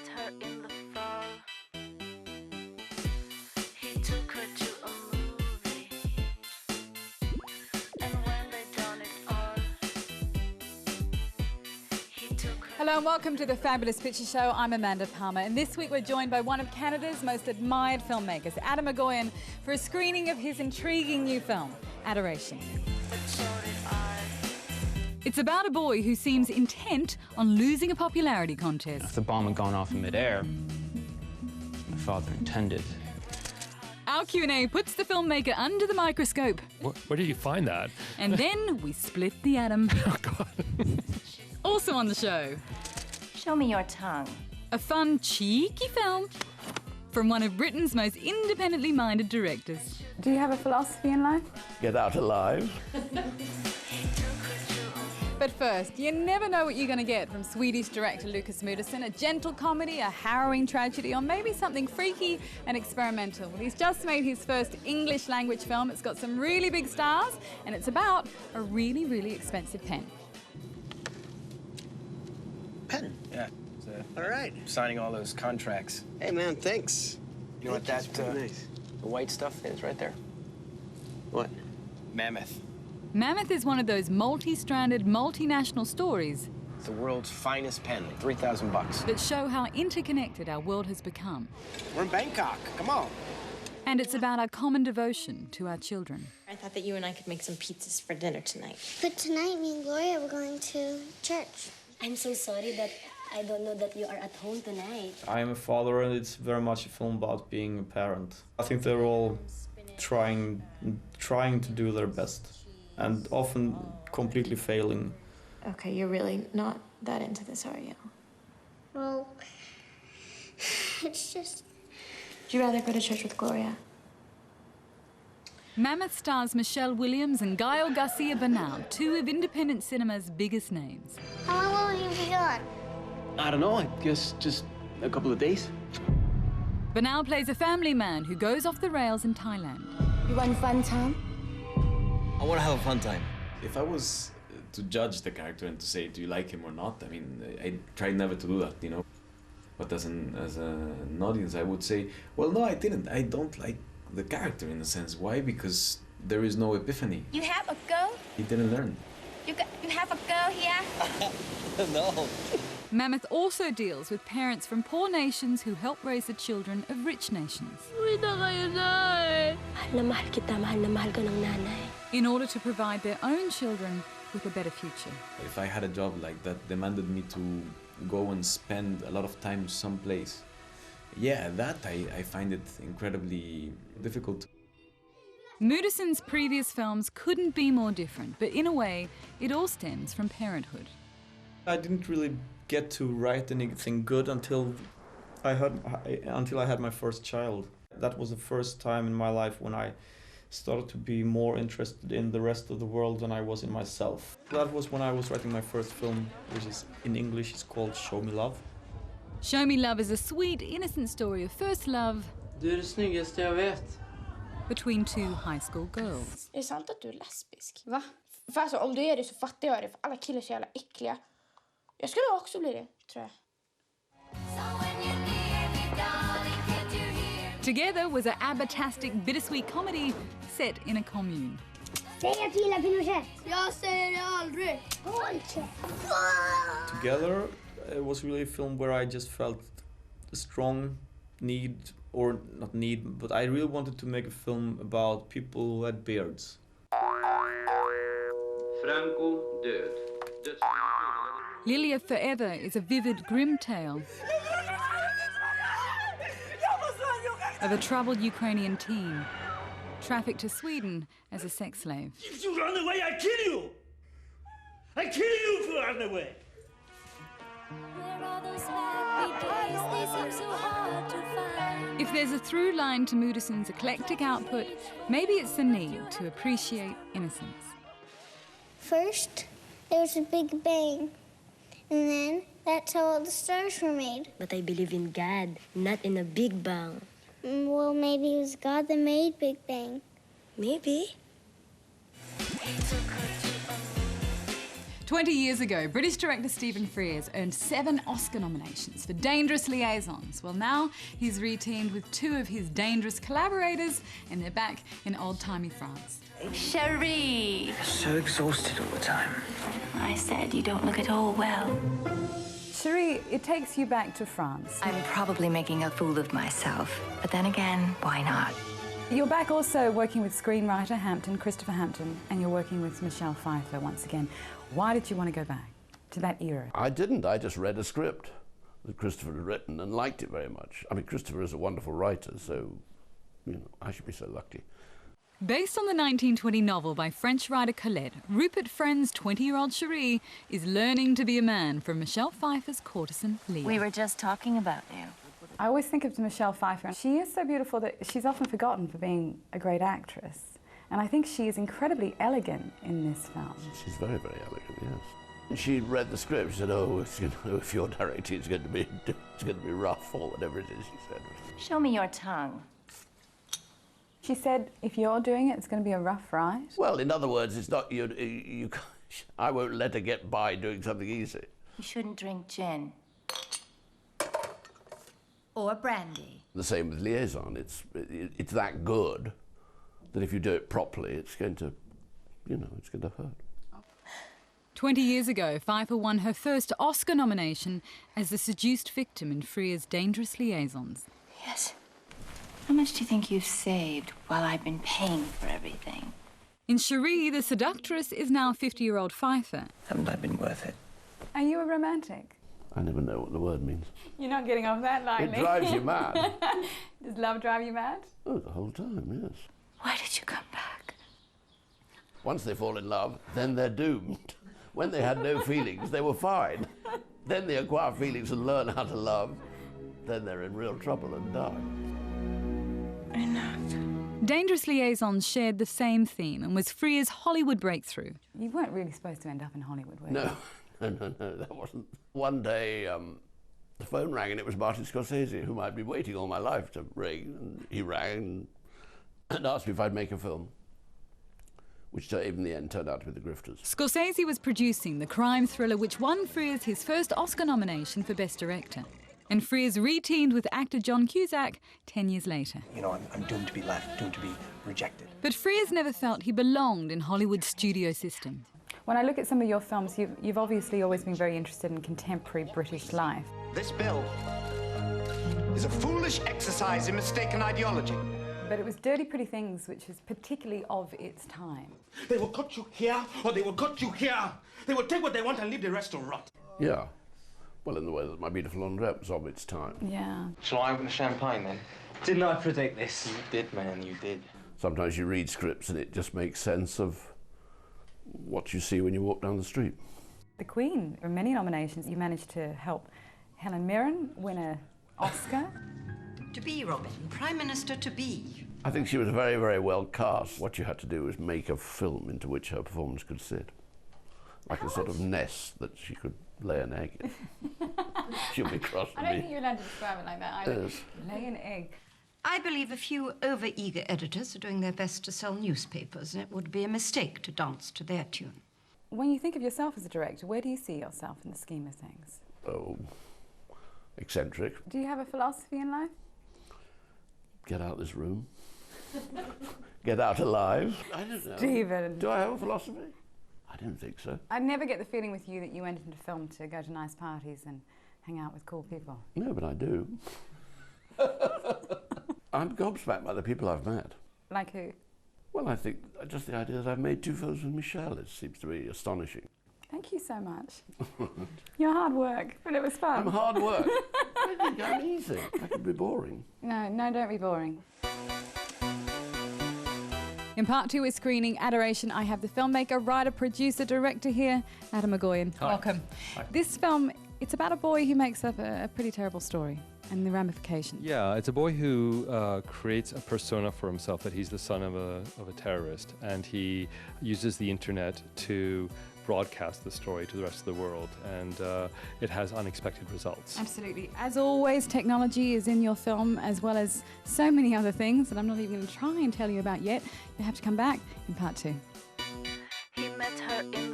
met her in the fall. He took her to a movie. And when they done it all, he took her. Hello and welcome to the Fabulous Picture Show. I'm Amanda Palmer, and this week we're joined by one of Canada's most admired filmmakers, Adam McGowan, for a screening of his intriguing new film, Adoration. But so did I. It's about a boy who seems intent on losing a popularity contest. If the bomb had gone off in midair, my father intended. Our Q&A puts the filmmaker under the microscope. Where did you find that? And then we split the atom. Oh, God. Also on the show, Show me your tongue. a fun, cheeky film from one of Britain's most independently minded directors. Do you have a philosophy in life? Get out alive. But first, you never know what you're going to get from Swedish director Lukas Moodysson. A gentle comedy, a harrowing tragedy, or maybe something freaky and experimental. Well, he's just made his first English language film. It's got some really big stars, and it's about a really, really expensive pen. Pen? Yeah. All right. Signing all those contracts. Hey, man, thanks. You know what that, It's pretty nice. the white stuff is right there? What? Mammoth. Mammoth is one of those multi-stranded, multinational stories It's the world's finest pen, $3,000. that show how interconnected our world has become. We're in Bangkok. Come on. And it's about our common devotion to our children. I thought that you and I could make some pizzas for dinner tonight. But tonight, me and Gloria were going to church. I'm so sorry that I don't know that you are at home tonight. I am a father, and it's very much a film about being a parent. I think they're all trying to do their best, and often completely failing. Okay, you're really not that into this, are you? Well, it's just... Would you rather go to church with Gloria? Mammoth stars Michelle Williams and Gael Garcia Bernal, two of independent cinema's biggest names. How long will you be gone? I don't know. I guess just a couple of days. Bernal plays a family man who goes off the rails in Thailand. You want fun time? I want to have a fun time. If I was to judge the character and to say, do you like him or not? I mean, I tried never to do that, you know. But as an audience, I would say, well, no, I didn't. I don't like the character in a sense. Why? Because there is no epiphany. You have a girl? He didn't learn. You have a girl here? No. Mammoth also deals with parents from poor nations who help raise the children of rich nations. Mahal na mahal kita, mahal na mahal ka ng nanay. In order to provide their own children with a better future. If I had a job like that demanded me to go and spend a lot of time someplace, yeah, that I find it incredibly difficult. Moodysson's previous films couldn't be more different, but in a way, it all stems from parenthood. I didn't really get to write anything good until I had my first child. That was the first time in my life when I started to be more interested in the rest of the world than I was in myself. That was when I was writing my first film, which is in English is called Show Me Love. Show Me Love is a sweet, innocent story of first love Du är det snyggaste jag vet. between two high school girls. Är det sant att du är lesbisk? Va? För alltså, om du är det så fattar jag det, för alla killar är så jävla äckliga. Jag skulle också bli det, tror jag. Together was an abatastic, bittersweet comedy set in a commune. Säg att du gillar Pinochet! Jag säger det aldrig! Together, it was really a film where I just felt a strong need, or not need, but I really wanted to make a film about people who had beards. Franco död. Lilia Forever is a vivid, grim tale of a troubled Ukrainian teen trafficked to Sweden as a sex slave. If you run away, I kill you! I kill you if you run away! If there's a through line to Moodysson's eclectic output, maybe it's the need to appreciate innocence. First, there was a big bang. And then, that's how all the stars were made. But I believe in God, not in a big bang. Well, maybe it was God that made Big Bang. Maybe. 20 years ago, British director Stephen Frears earned 7 Oscar nominations for Dangerous Liaisons. Well, now he's re-teamed with 2 of his dangerous collaborators, and they're back in old-timey France. Cherie! So exhausted all the time. I said you don't look at all well. Cherie, it takes you back to France. I'm probably making a fool of myself, but then again, why not? You're back also working with screenwriter Christopher Hampton, and you're working with Michelle Pfeiffer once again. Why did you want to go back to that era? I didn't. I just read a script that Christopher had written and liked it very much. I mean, Christopher is a wonderful writer, so, you know, I should be so lucky. Based on the 1920 novel by French writer Colette, Rupert Friend's 20-year-old Cherie is learning to be a man from Michelle Pfeiffer's courtesan Leah. We were just talking about you. I always think of Michelle Pfeiffer. She is so beautiful that she's often forgotten for being a great actress. And I think she is incredibly elegant in this film. She's very, very elegant, yes. She read the script. She said, "Oh, if you're directing, it's going to be rough," or whatever it is she said. Show me your tongue. She said, if you're doing it, it's going to be a rough ride. Well, in other words, it's not I won't let her get by doing something easy. You shouldn't drink gin. Or brandy. The same with Liaison. It's that good that if you do it properly, it's going to, you know, it's going to hurt. 20 years ago, Pfeiffer won her first Oscar nomination as the seduced victim in Frears' Dangerous Liaisons. Yes. How much do you think you've saved while I've been paying for everything? In Cherie, the seductress is now 50-year-old Pfeiffer. Haven't I been worth it? Are you a romantic? I never know what the word means. You're not getting off that lightly. It drives you mad. Does love drive you mad? Oh, the whole time, yes. Why did you come back? Once they fall in love, then they're doomed. When they had no feelings, they were fine. Then they acquire feelings and learn how to love. Then they're in real trouble and die. Enough. Dangerous Liaisons shared the same theme and was Frears' Hollywood breakthrough. You weren't really supposed to end up in Hollywood, were you? No. No, that wasn't. One day, the phone rang and it was Martin Scorsese, whom I'd been waiting all my life to ring. And he rang and asked me if I'd make a film, which in the end turned out to be The Grifters. Scorsese was producing the crime thriller which won Frears his first Oscar nomination for Best Director. And Frears re-teamed with actor John Cusack 10 years later. You know, I'm doomed to be left, doomed to be rejected. But Frears never felt he belonged in Hollywood's studio system. When I look at some of your films, you've obviously always been very interested in contemporary British life. This bill is a foolish exercise in mistaken ideology. But it was Dirty Pretty Things, which is particularly of its time. They will cut you here, or they will cut you here. They will take what they want and leave the rest to rot. Yeah. Well, in the way that My Beautiful Laundrette was of its time. Yeah. Shall I open the champagne, then? Didn't I predict this? You did, man, you did. Sometimes you read scripts and it just makes sense of what you see when you walk down the street. The Queen, for many nominations, you managed to help Helen Mirren win an Oscar. To be, Robin, Prime Minister to be. I think she was very, very well cast. What you had to do was make a film into which her performance could sit. Like a sort of nest that she could lay an egg in. She'll be cross with me. I don't think you're allowed to describe it like that either. Yes. Lay an egg. I believe a few over-eager editors are doing their best to sell newspapers, and it would be a mistake to dance to their tune. When you think of yourself as a director, where do you see yourself in the scheme of things? Oh, eccentric. Do you have a philosophy in life? Get out of this room. Get out alive. I don't know. Stephen. Do I have a philosophy? I don't think so. I never get the feeling with you that you went into film to go to nice parties and hang out with cool people. No, but I do. I'm gobsmacked by the people I've met. Like who? Well, I think just the idea that I've made 2 films with Michelle, it seems to be astonishing. Thank you so much. You're hard work, but it was fun. I'm hard work. I think I'm easy. I could be boring. No, don't be boring. In part 2 is screening Adoration. I have the filmmaker, writer, producer, director here, Adam McGoyan. Hi. Welcome. Hi. This film, it's about a boy who makes up a pretty terrible story and the ramifications. Yeah, it's a boy who creates a persona for himself that he's the son of a terrorist, and he uses the internet to broadcast the story to the rest of the world, and it has unexpected results. Absolutely. As always, technology is in your film, as well as so many other things that I'm not even going to try and tell you about yet. You have to come back in part 2. He met her in